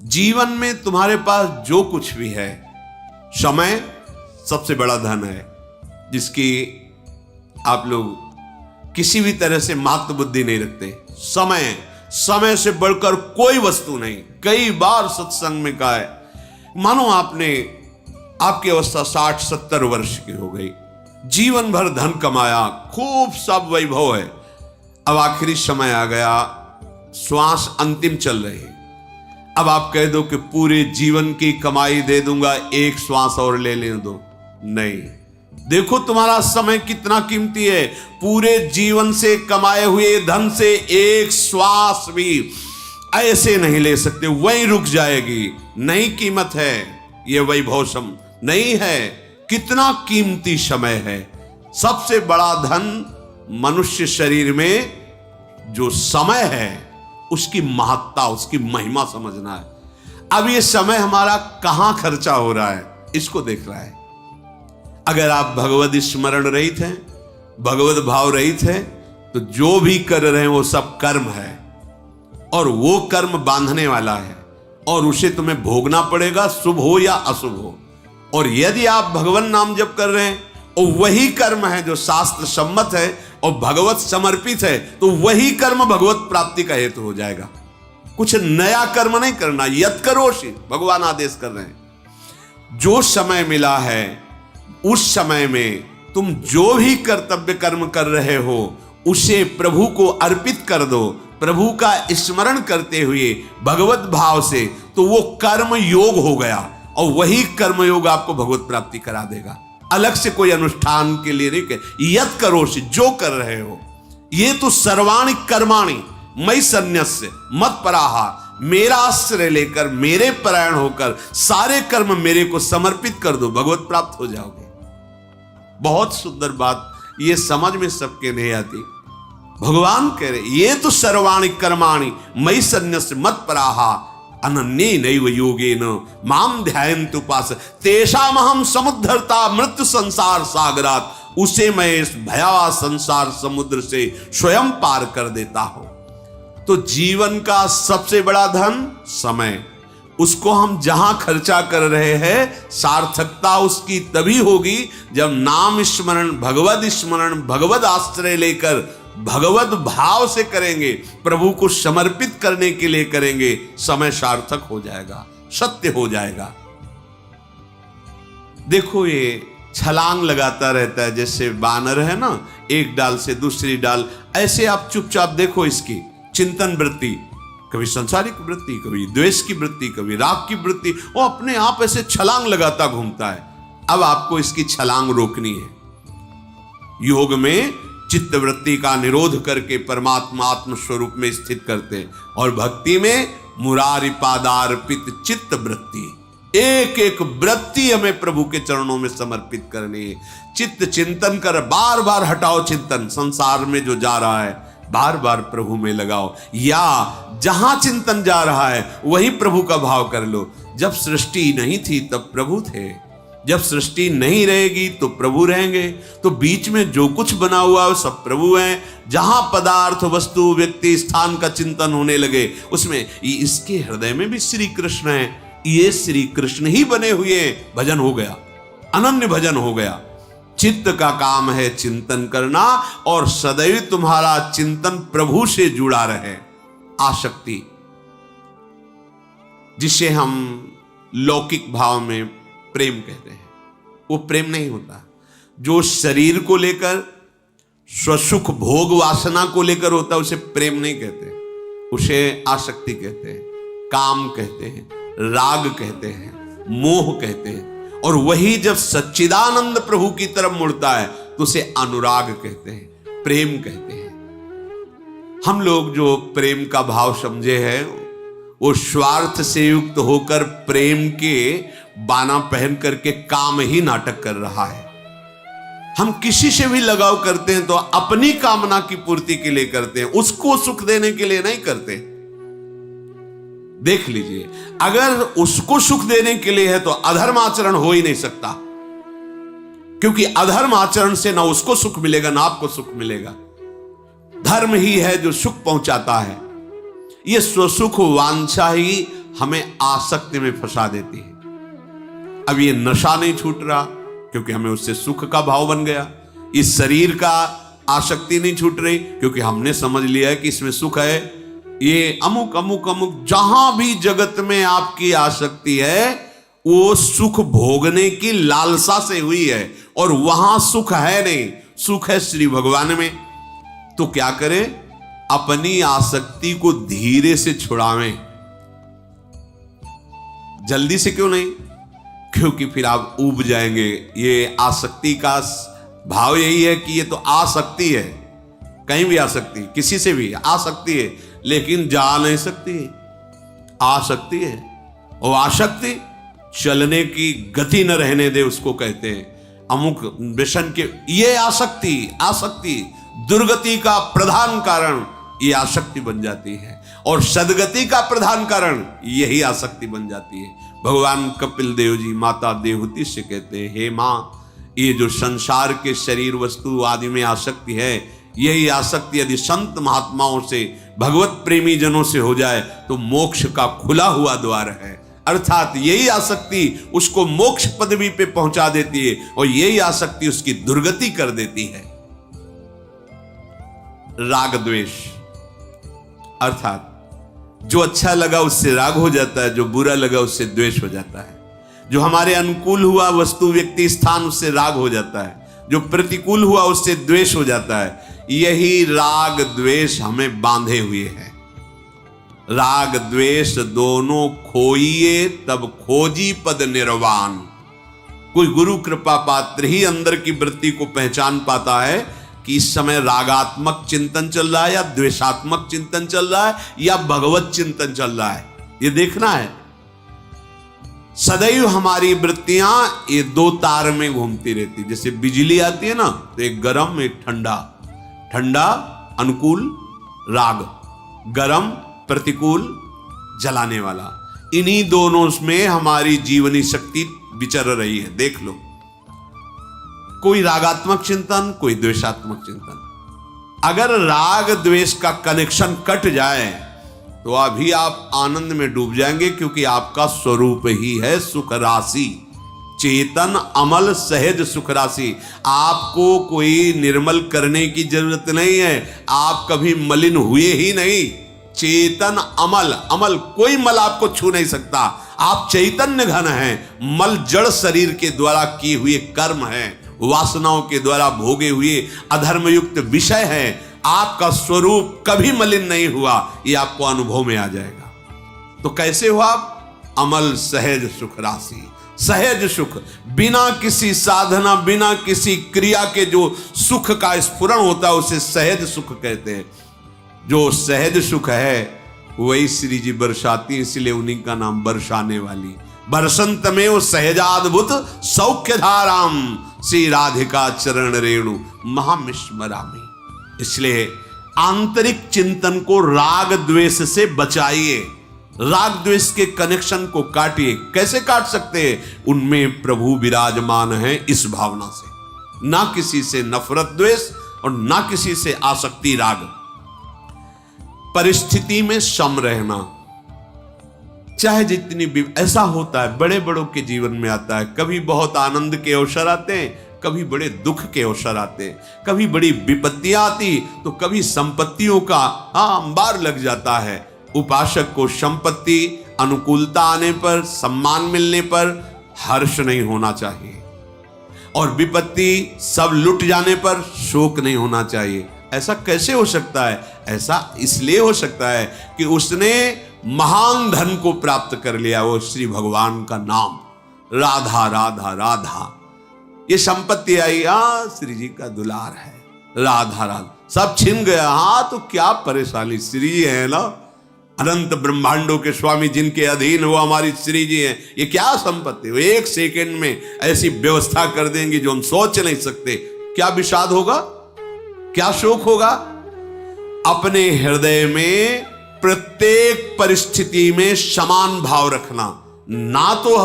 जीवन में तुम्हारे पास जो कुछ भी है, समय सबसे बड़ा धन है, जिसकी आप लोग किसी भी तरह से मात्र बुद्धि नहीं रखते। समय से बढ़कर कोई वस्तु नहीं। कई बार सत्संग में कहा है, मानो आपकी अवस्था 60-70 वर्ष की हो गई, जीवन भर धन कमाया, खूब सब वैभव है, अब आखिरी समय आ गया, श्वास अंतिम चल रही है, अब आप कह दो कि पूरे जीवन की कमाई दे दूंगा, एक श्वास और ले लेने दो। नहीं, देखो तुम्हारा समय कितना कीमती है। पूरे जीवन से कमाए हुए धन से एक श्वास भी ऐसे नहीं ले सकते, वहीं रुक जाएगी। नहीं कीमत है ये वैभव नहीं है। कितना कीमती समय है। सबसे बड़ा धन मनुष्य शरीर में जो समय है, उसकी महत्ता, उसकी महिमा समझना है। अब ये समय हमारा कहां खर्चा हो रहा है, इसको देख रहा है। अगर आप भगवत स्मरण रहित हैं, भगवत भाव रहित हैं, तो जो भी कर रहे हैं वो सब कर्म है, और वो कर्म बांधने वाला है, और उसे तुम्हें भोगना पड़ेगा, शुभ हो या अशुभ हो। और यदि आप भगवान नाम जप कर रहे हैं और वही कर्म है जो शास्त्र सम्मत है और भगवत समर्पित है, तो वही कर्म भगवत प्राप्ति का हेतु हो जाएगा। कुछ नया कर्म नहीं करना। यत् करोषि, भगवान आदेश कर रहे हैं। जो समय मिला है उस समय में तुम जो भी कर्तव्य कर्म कर रहे हो उसे प्रभु को अर्पित कर दो, प्रभु का स्मरण करते हुए भगवत भाव से, तो वो कर्म योग हो गया, और वही कर्म योग आपको भगवत प्राप्ति करा देगा। अलग से कोई अनुष्ठान के लिए नहीं। यत् करोषि, जो कर रहे हो, ये तो सर्वाणि कर्माणि मयि सन्न्यस्य मत्पराहा, मेरा आश्रय लेकर, मेरे परायण होकर सारे कर्म मेरे को समर्पित कर दो, भगवत प्राप्त हो जाओगे। बहुत सुंदर बात, ये समझ में सबके नहीं आती। भगवान कह रहे ये तो सर्वाणि कर्माणि मयि सन्न्यस्य मत्पराहा अनन्ये नैव योगेन माम ध्यायन्तु उपास तेषामहं समुद्धरता मृत्यु संसार सागरात, उसे मैं इस भयावह संसार समुद्र से स्वयं पार कर देता हूं। तो जीवन का सबसे बड़ा धन समय, उसको हम जहां खर्चा कर रहे हैं, सार्थकता उसकी तभी होगी जब नाम स्मरण, भगवत स्मरण, भगवत आश्रय लेकर भगवत भाव से करेंगे, प्रभु को समर्पित करने के लिए करेंगे। समय सार्थक हो जाएगा, सत्य हो जाएगा। देखो ये छलांग लगाता रहता है, जैसे बानर है ना, एक डाल से दूसरी डाल, ऐसे आप चुपचाप देखो इसकी चिंतन वृत्ति, कभी संसारिक वृत्ति, कभी द्वेष की वृत्ति, कभी राग की वृत्ति, वो अपने आप ऐसे छलांग लगाता घूमता है। अब आपको इसकी छलांग रोकनी है। योग में चित्त वृत्ति का निरोध करके परमात्मा आत्म स्वरूप में स्थित करते हैं, और भक्ति में मुरारी पादार्पित चित्त वृत्ति, एक एक वृत्ति हमें प्रभु के चरणों में समर्पित करनी है। चित्त चिंतन कर, बार बार हटाओ चिंतन, संसार में जो जा रहा है बार बार प्रभु में लगाओ, या जहां चिंतन जा रहा है वही प्रभु का भाव कर लो। जब सृष्टि नहीं थी तब प्रभु थे, जब सृष्टि नहीं रहेगी तो प्रभु रहेंगे। तो बीच में जो कुछ बना हुआ है सब प्रभु हैं। जहां पदार्थ, वस्तु, व्यक्ति, स्थान का चिंतन होने लगे, उसमें इसके हृदय में भी श्री कृष्ण है, ये श्री कृष्ण ही बने हुए हैं। भजन हो गया, अनन्य भजन हो गया। चित्त का काम है चिंतन करना, और सदैव तुम्हारा चिंतन प्रभु से जुड़ा रहे। आसक्ति, जिसे हम लौकिक भाव में प्रेम कहते हैं, वो प्रेम नहीं होता। जो शरीर को लेकर, स्वसुख भोग वासना को लेकर होता है, उसे प्रेम नहीं कहते, उसे आसक्ति कहते हैं, काम कहते हैं, राग कहते हैं, मोह कहते हैं। और वही जब सच्चिदानंद प्रभु की तरफ मुड़ता है तो उसे अनुराग कहते हैं, प्रेम कहते हैं। हम लोग जो प्रेम का भाव समझे हैं, वो स्वार्थ से युक्त होकर प्रेम के बाना पहन करके काम ही नाटक कर रहा है। हम किसी से भी लगाव करते हैं तो अपनी कामना की पूर्ति के लिए करते हैं, उसको सुख देने के लिए नहीं करते। देख लीजिए, अगर उसको सुख देने के लिए है तो अधर्म आचरण हो ही नहीं सकता, क्योंकि अधर्म आचरण से ना उसको सुख मिलेगा ना आपको सुख मिलेगा। धर्म ही है जो सुख पहुंचाता है। यह स्वसुख वांछा ही हमें आसक्ति में फंसा देती है। अब ये नशा नहीं छूट रहा क्योंकि हमें उससे सुख का भाव बन गया। इस शरीर का आसक्ति नहीं छूट रही क्योंकि हमने समझ लिया है कि इसमें सुख है। ये अमुक अमुक अमुक जहां भी जगत में आपकी आसक्ति है वो सुख भोगने की लालसा से हुई है और वहां सुख है नहीं, सुख है श्री भगवान में। तो क्या करें? अपनी आसक्ति को धीरे से छुड़ावें। जल्दी से क्यों नहीं? क्योंकि फिर आप ऊब जाएंगे। ये आसक्ति का भाव यही है कि ये तो आसक्ति है, कहीं भी आ सकती है, किसी से भी आ सकती है, लेकिन जा नहीं सकती है, आ सकती है। और आसक्ति चलने की गति न रहने दे, उसको कहते हैं। अमुक व्यसन के ये आसक्ति दुर्गति का प्रधान कारण ये आसक्ति बन जाती है और सदगति का प्रधान कारण यही आसक्ति बन जाती है। भगवान कपिल देव जी माता देवहूति से कहते हैं, हे मां, ये जो संसार के शरीर वस्तु आदि में आसक्ति है, यही आसक्ति यदि संत महात्माओं से भगवत प्रेमी जनों से हो जाए तो मोक्ष का खुला हुआ द्वार है। अर्थात यही आसक्ति उसको मोक्ष पदवी पे पहुंचा देती है और यही आसक्ति उसकी दुर्गति कर देती है। राग द्वेष, अर्थात जो अच्छा लगा उससे राग हो जाता है, जो बुरा लगा उससे द्वेष हो जाता है। जो हमारे अनुकूल हुआ वस्तु व्यक्ति स्थान उससे राग हो जाता है, जो प्रतिकूल हुआ उससे द्वेष हो जाता है। यही राग द्वेष हमें बांधे हुए है। राग द्वेष दोनों खोइए तब खोजी पद निर्वाण। कोई गुरु कृपा पात्र ही अंदर की वृत्ति को पहचान पाता है कि इस समय रागात्मक चिंतन चल रहा है या द्वेषात्मक चिंतन चल रहा है या भगवत चिंतन चल रहा है। ये देखना है। सदैव हमारी वृत्तियां ये दो तार में घूमती रहती। जैसे बिजली आती है ना, तो एक गरम एक ठंडा, ठंडा अनुकूल राग, गरम प्रतिकूल जलाने वाला। इन्हीं दोनों में हमारी जीवनी शक्ति विचर रही है। देख लो, कोई रागात्मक चिंतन, कोई द्वेषात्मक चिंतन। अगर राग द्वेष का कनेक्शन कट जाए तो अभी आप आनंद में डूब जाएंगे, क्योंकि आपका स्वरूप ही है सुख राशि, चेतन अमल सहज सुख राशि। आपको कोई निर्मल करने की जरूरत नहीं है, आप कभी मलिन हुए ही नहीं। चेतन अमल, अमल कोई मल आपको छू नहीं सकता। आप चैतन्य घन हैं। मल जड़ शरीर के द्वारा किए हुए कर्म है, वासनाओं के द्वारा भोगे हुए अधर्मयुक्त विषय है। आपका स्वरूप कभी मलिन नहीं हुआ, ये आपको अनुभव में आ जाएगा। तो कैसे हुआ? अमल सहज सुख राशि, सहज सुख, बिना किसी साधना, बिना किसी क्रिया के जो सुख का स्फुरण होता है उसे सहज सुख कहते हैं। जो सहज सुख है वही श्री जी बरसाती, इसलिए उन्हीं का नाम बरसाने वाली। बरसंत में वो सहजाद्भुत सौख्य धाराम, श्री राधिका चरण रेणु महामिश्मरामी। इसलिए आंतरिक चिंतन को राग द्वेष से बचाइए, राग द्वेष के कनेक्शन को काटिए। कैसे काट सकते हैं? उनमें प्रभु विराजमान है, इस भावना से। ना किसी से नफरत द्वेष और ना किसी से आसक्ति राग। परिस्थिति में सम रहना, चाहे जितनी भी, ऐसा होता है बड़े बड़ों के जीवन में आता है। कभी बहुत आनंद के अवसर आते हैं, कभी बड़े दुख के अवसर आते हैं, कभी बड़ी विपत्तियां आती तो कभी संपत्तियों का अंबार लग जाता है। उपासक को संपत्ति अनुकूलता आने पर, सम्मान मिलने पर हर्ष नहीं होना चाहिए, और विपत्ति सब लुट जाने पर शोक नहीं होना चाहिए। ऐसा कैसे हो सकता है? ऐसा इसलिए हो सकता है कि उसने महान धन को प्राप्त कर लिया, वो श्री भगवान का नाम, राधा राधा राधा। ये संपत्ति आई, श्री जी का दुलार है, राधा राधा, सब छिन गया। तो क्या परेशानी, श्री जी है ना, अनंत ब्रह्मांडों के स्वामी, जिनके अधीन वो हमारी श्री जी हैं। ये क्या संपत्ति, वो एक सेकंड में ऐसी व्यवस्था कर देंगी जो हम सोच नहीं सकते। क्या विषाद होगा, क्या शोक होगा? अपने हृदय में प्रत्येक परिस्थिति में समान भाव रखना, ना तो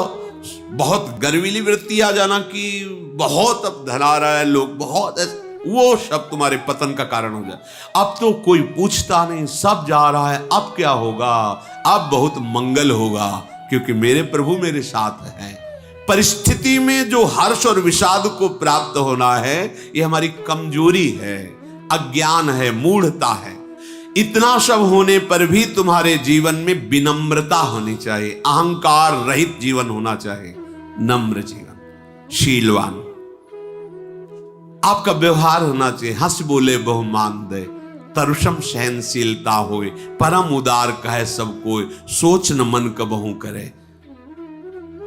बहुत गर्वीली वृत्ति आ जाना कि बहुत अब धन आ रहा है, लोग बहुत वो सब तुम्हारे पतन का कारण हो जाए। अब तो कोई पूछता नहीं, सब जा रहा है, अब क्या होगा, अब बहुत मंगल होगा क्योंकि मेरे प्रभु मेरे साथ हैं। परिस्थिति में जो हर्ष और विषाद को प्राप्त होना है, यह हमारी कमजोरी है, अज्ञान है, मूढ़ता है। इतना सब होने पर भी तुम्हारे जीवन में विनम्रता होनी चाहिए, अहंकार रहित जीवन होना चाहिए, नम्र जीवन, शीलवान। आपका व्यवहार होना चाहिए हंस बोले बहुमान दे, तरुषम सहनशीलता होए, परम उदार कहे सब कोई, सोच न मन कबहू करे।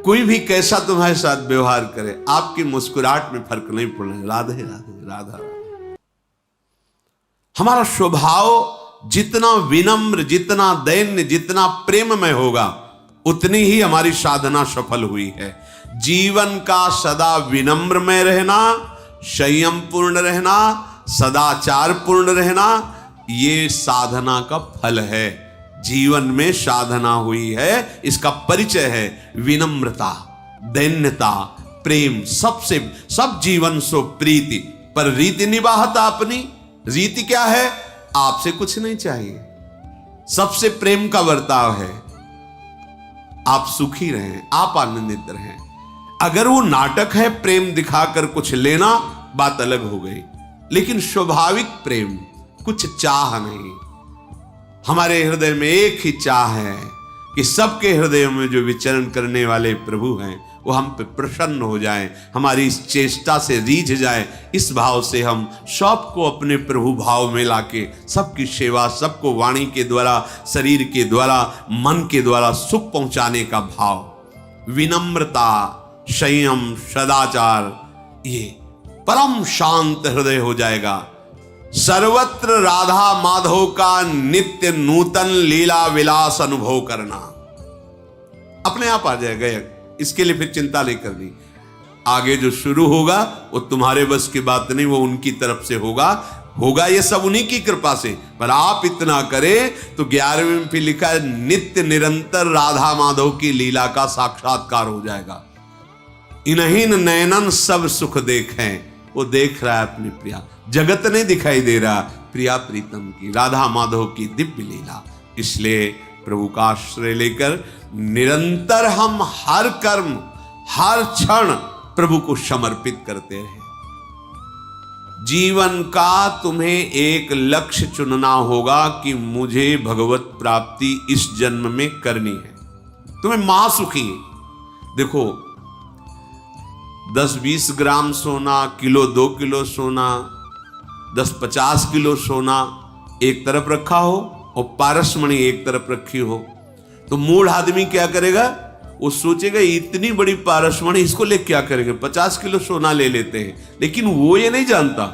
कोई भी कैसा तुम्हारे साथ व्यवहार करे, आपकी मुस्कुराहट में फर्क नहीं पड़ना। राधे राधे राधा। हमारा स्वभाव जितना विनम्र, जितना दैन्य, जितना प्रेममय होगा, उतनी ही हमारी साधना सफल हुई है। जीवन का सदा विनम्र में रहना, संयम पूर्ण रहना, सदाचार पूर्ण रहना, ये साधना का फल है। जीवन में साधना हुई है, इसका परिचय है विनम्रता, दैन्यता, प्रेम। सबसे सब जीवन सो प्रीति, पर रीति निवाहता अपनी। रीति क्या है? आपसे कुछ नहीं चाहिए, सबसे प्रेम का बर्ताव है। आप सुखी रहें, आप आनंदित रहें। अगर वो नाटक है, प्रेम दिखाकर कुछ लेना, बात अलग हो गई। लेकिन स्वाभाविक प्रेम, कुछ चाह नहीं। हमारे हृदय में एक ही चाह है कि सबके हृदय में जो विचरण करने वाले प्रभु हैं वो हम पे प्रसन्न हो जाएं, हमारी इस चेष्टा से रीझ जाए। इस भाव से हम सबको अपने प्रभु भाव में लाके सबकी सेवा, सबको वाणी के द्वारा, शरीर के द्वारा, मन के द्वारा सुख पहुंचाने का भाव, विनम्रता, संयम, सदाचार, ये परम शांत हृदय हो जाएगा। सर्वत्र राधा माधव का नित्य नूतन लीला विलास अनुभव करना अपने आप आ जाएगा। इसके लिए फिर चिंता नहीं करनी। आगे जो शुरू होगा वो तुम्हारे बस की बात नहीं, वो उनकी तरफ से होगा ये सब उन्हीं की कृपा से। पर आप इतना करें तो 11वें में फिर लिखा है, नित्य निरंतर राधा माधव की लीला का साक्षात्कार हो जाएगा। इन्हीं नयनन सब सुख देखें, वो देख रहा है अपनी प्रिया, जगत नहीं दिखाई दे रहा, प्रिया प्रीतम की राधा माधव की दिव्य लीला। इसलिए प्रभु का आश्रय लेकर निरंतर हम हर कर्म, हर क्षण प्रभु को समर्पित करते रहे। जीवन का तुम्हें एक लक्ष्य चुनना होगा कि मुझे भगवत प्राप्ति इस जन्म में करनी है। तुम्हें महासुखी, देखो 10-20 ग्राम सोना, किलो 2 किलो सोना, 10-50 किलो सोना एक तरफ रखा हो और पारसमणि एक तरफ रखी हो, तो मूढ़ आदमी क्या करेगा? वो सोचेगा इतनी बड़ी पारसमणि इसको ले क्या करेंगे, 50 किलो सोना ले लेते हैं। लेकिन वो ये नहीं जानता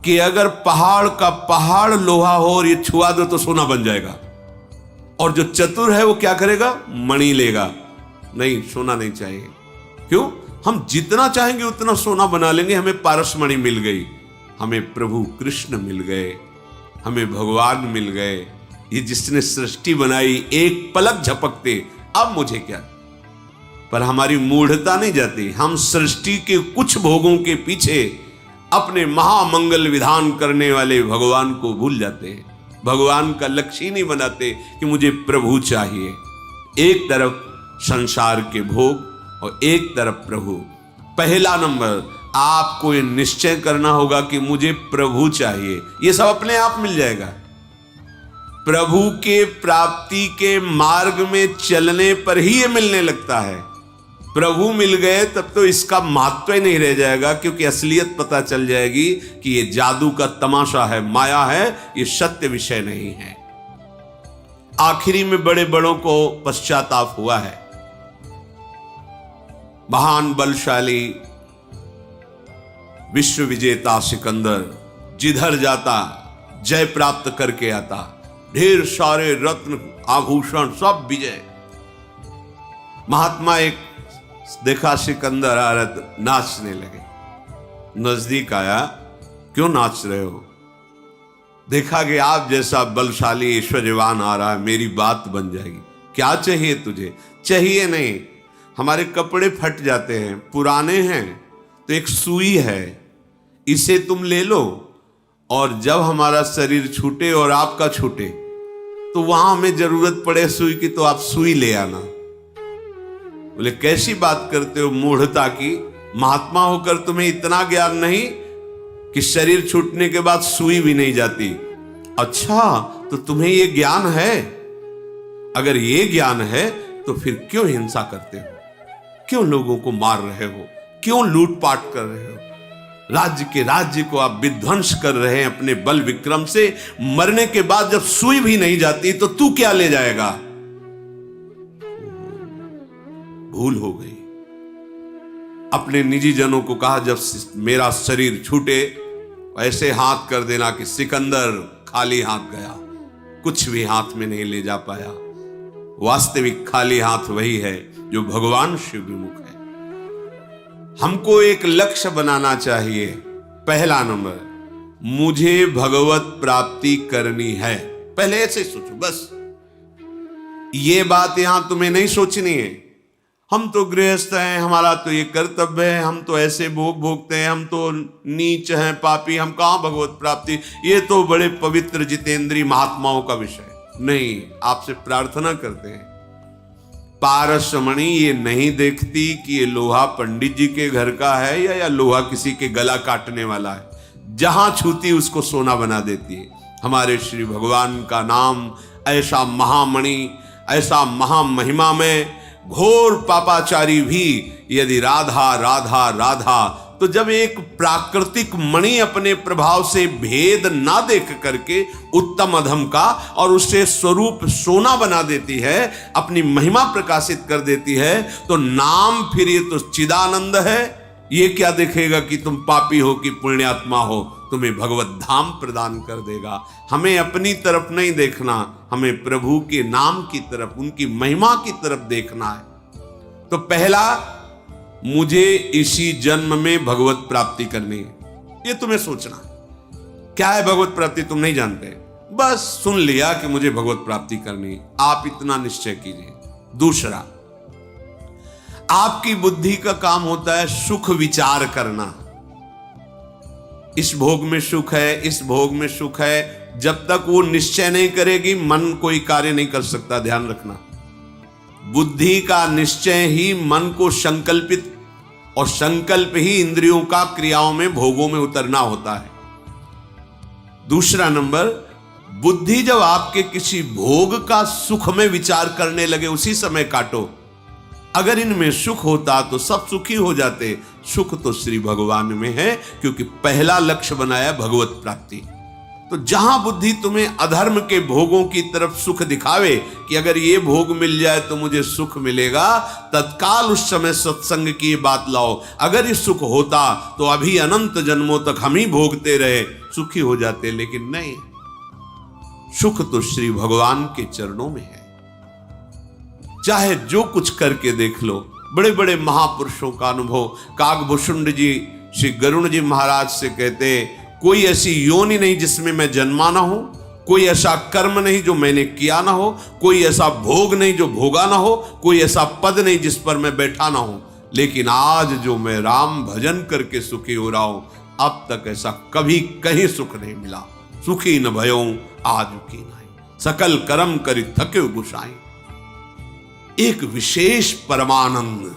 कि अगर पहाड़ का पहाड़ लोहा हो और ये छुआ दो तो सोना बन जाएगा। और जो चतुर है वो क्या करेगा? मणि लेगा। नहीं, सोना नहीं चाहिए। क्यों? हम जितना चाहेंगे उतना सोना बना लेंगे। हमें पारसमणि मिल गई, हमें प्रभु कृष्ण मिल गए, हमें भगवान मिल गए। ये जिसने सृष्टि बनाई, एक पलक झपकते, अब मुझे क्या। पर हमारी मूढ़ता नहीं जाती। हम सृष्टि के कुछ भोगों के पीछे अपने महामंगल विधान करने वाले भगवान को भूल जाते हैं। भगवान का लक्ष्य ही नहीं बनाते कि मुझे प्रभु चाहिए। एक तरफ संसार के भोग और एक तरफ प्रभु। पहला नंबर, आपको ये निश्चय करना होगा कि मुझे प्रभु चाहिए। ये सब अपने आप मिल जाएगा। प्रभु के प्राप्ति के मार्ग में चलने पर ही ये मिलने लगता है। प्रभु मिल गए तब तो इसका महत्व ही नहीं रह जाएगा, क्योंकि असलियत पता चल जाएगी कि ये जादू का तमाशा है, माया है, ये सत्य विषय नहीं है। आखिरी में बड़े बड़ों को पश्चाताप हुआ है। महान बलशाली विश्व विजेता सिकंदर जिधर जाता जय प्राप्त करके आता, ढेर सारे रत्न आभूषण सब विजय। महात्मा एक देखा सिकंदर आ रहा था, नाचने लगे। नजदीक आया, क्यों नाच रहे हो? देखा कि आप जैसा बलशाली ऐश्वर्यवान आ रहा है, मेरी बात बन जाएगी। क्या चाहिए तुझे? चाहिए नहीं, हमारे कपड़े फट जाते हैं, पुराने हैं, तो एक सुई है, इसे तुम ले लो, और जब हमारा शरीर छूटे और आपका छूटे तो वहां हमें जरूरत पड़े सुई की तो आप सुई ले आना। बोले कैसी बात करते हो मूढ़ता की, महात्मा होकर तुम्हें इतना ज्ञान नहीं कि शरीर छूटने के बाद सुई भी नहीं जाती। अच्छा, तो तुम्हें ये ज्ञान है? अगर ये ज्ञान है तो फिर क्यों हिंसा करते हो, क्यों लोगों को मार रहे हो, क्यों लूटपाट कर रहे हो? राज्य को आप विध्वंस कर रहे हैं अपने बल विक्रम से। मरने के बाद जब सुई भी नहीं जाती तो तू क्या ले जाएगा? भूल हो गई। अपने निजी जनों को कहा जब मेरा शरीर छूटे ऐसे हाथ कर देना कि सिकंदर खाली हाथ गया, कुछ भी हाथ में नहीं ले जा पाया। वास्तविक खाली हाथ वही है जो भगवान शिव विमुख है। हमको एक लक्ष्य बनाना चाहिए। पहला नंबर, मुझे भगवत प्राप्ति करनी है। पहले ऐसे सोचो बस। ये बात यहां तुम्हें नहीं सोचनी है हम तो गृहस्थ हैं, हमारा तो ये कर्तव्य है, हम तो ऐसे भोग भोगते हैं, हम तो नीच हैं, पापी, हम कहां भगवत प्राप्ति। ये तो बड़े पवित्र जितेंद्रीय महात्माओं का विषय नहीं। आपसे प्रार्थना करते हैं, पारसमणि ये नहीं देखती कि ये लोहा पंडित जी के घर का है या लोहा किसी के गला काटने वाला है। जहां छूती उसको सोना बना देती है। हमारे श्री भगवान का नाम ऐसा महामणि, ऐसा महामहिमा में घोर पापाचारी भी यदि राधा राधा राधा, तो जब एक प्राकृतिक मणि अपने प्रभाव से भेद ना देख करके उत्तम अधम का और उससे स्वरूप सोना बना देती है, अपनी महिमा प्रकाशित कर देती है, तो नाम फिर ये तो चिदानंद है। ये क्या देखेगा कि तुम पापी हो कि पुण्यात्मा हो, तुम्हें भगवत धाम प्रदान कर देगा। हमें अपनी तरफ नहीं देखना, हमें प्रभु के नाम की तरफ, उनकी महिमा की तरफ देखना है। तो पहला, मुझे इसी जन्म में भगवत प्राप्ति करनी है। ये तुम्हें सोचना। क्या है भगवत प्राप्ति तुम नहीं जानते, बस सुन लिया कि मुझे भगवत प्राप्ति करनी है, आप इतना निश्चय कीजिए। दूसरा, आपकी बुद्धि का काम होता है सुख विचार करना। इस भोग में सुख है, इस भोग में सुख है। जब तक वो निश्चय नहीं करेगी मन कोई कार्य नहीं कर सकता। ध्यान रखना, बुद्धि का निश्चय ही मन को संकल्पित, और संकल्प ही इंद्रियों का क्रियाओं में भोगों में उतरना होता है। दूसरा नंबर, बुद्धि जब आपके किसी भोग का सुख में विचार करने लगे उसी समय काटो। अगर इनमें सुख होता तो सब सुखी हो जाते। सुख तो श्री भगवान में है, क्योंकि पहला लक्ष्य बनाया भगवत प्राप्ति। तो जहां बुद्धि तुम्हें अधर्म के भोगों की तरफ सुख दिखावे कि अगर ये भोग मिल जाए तो मुझे सुख मिलेगा, तत्काल उस समय सत्संग की बात लाओ। अगर ये सुख होता तो अभी अनंत जन्मों तक हम ही भोगते रहे, सुखी हो जाते। लेकिन नहीं, सुख तो श्री भगवान के चरणों में है। चाहे जो कुछ करके देख लो। बड़े बड़े महापुरुषों का अनुभव, काकभूषुंड जी श्री गरुण जी महाराज से कहते, कोई ऐसी योनि नहीं जिसमें मैं जन्मा ना हो, कोई ऐसा कर्म नहीं जो मैंने किया ना हो, कोई ऐसा भोग नहीं जो भोगा ना हो, कोई ऐसा पद नहीं जिस पर मैं बैठा ना हो, लेकिन आज जो मैं राम भजन करके सुखी हो रहा हूं, अब तक ऐसा कभी कहीं सुख नहीं मिला। सुखी न भयों आज की नहीं, सकल कर्म करी थके गुसाई। एक विशेष परमानंद,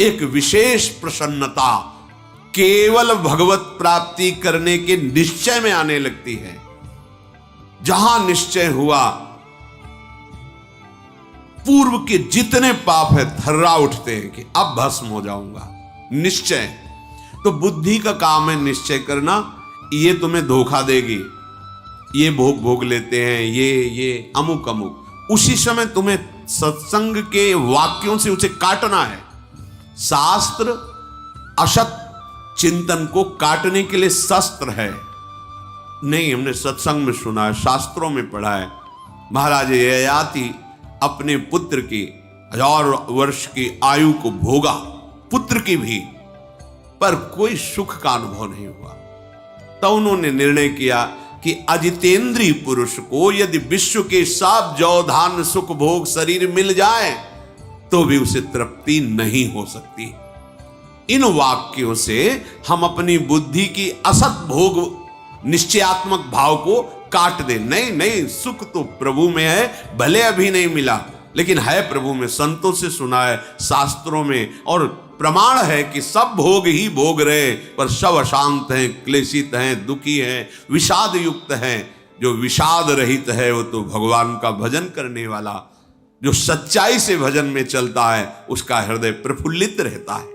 एक विशेष प्रसन्नता केवल भगवत प्राप्ति करने के निश्चय में आने लगती है। जहां निश्चय हुआ, पूर्व के जितने पाप है थर्रा उठते हैं कि अब भस्म हो जाऊंगा। निश्चय तो बुद्धि का काम है, निश्चय करना। ये तुम्हें धोखा देगी, ये भोग भोग लेते हैं, ये अमुक अमुक। उसी समय तुम्हें सत्संग के वाक्यों से उसे काटना है। शास्त्र असत चिंतन को काटने के लिए शस्त्र है। नहीं, हमने सत्संग में सुना है, शास्त्रों में पढ़ा है। महाराज ययाति अपने पुत्र की 1000 वर्ष की आयु को भोगा, पुत्र की भी, पर कोई सुख का अनुभव नहीं हुआ। तो उन्होंने निर्णय किया कि अजितेंद्रीय पुरुष को यदि विश्व के सब जौ धान्य सुख भोग शरीर मिल जाए तो भी उसे तृप्ति नहीं हो सकती। इन वाक्यों से हम अपनी बुद्धि की असत भोग निश्चयात्मक भाव को काट दे। नहीं नहीं, सुख तो प्रभु में है, भले अभी नहीं मिला लेकिन है प्रभु में। संतों से सुना है, शास्त्रों में, और प्रमाण है कि सब भोग ही भोग रहे पर सब अशांत हैं, क्लेशित हैं, दुखी हैं, विषाद युक्त हैं। जो विषाद रहित है वो तो भगवान का भजन करने वाला, जो सच्चाई से भजन में चलता है, उसका हृदय प्रफुल्लित रहता है।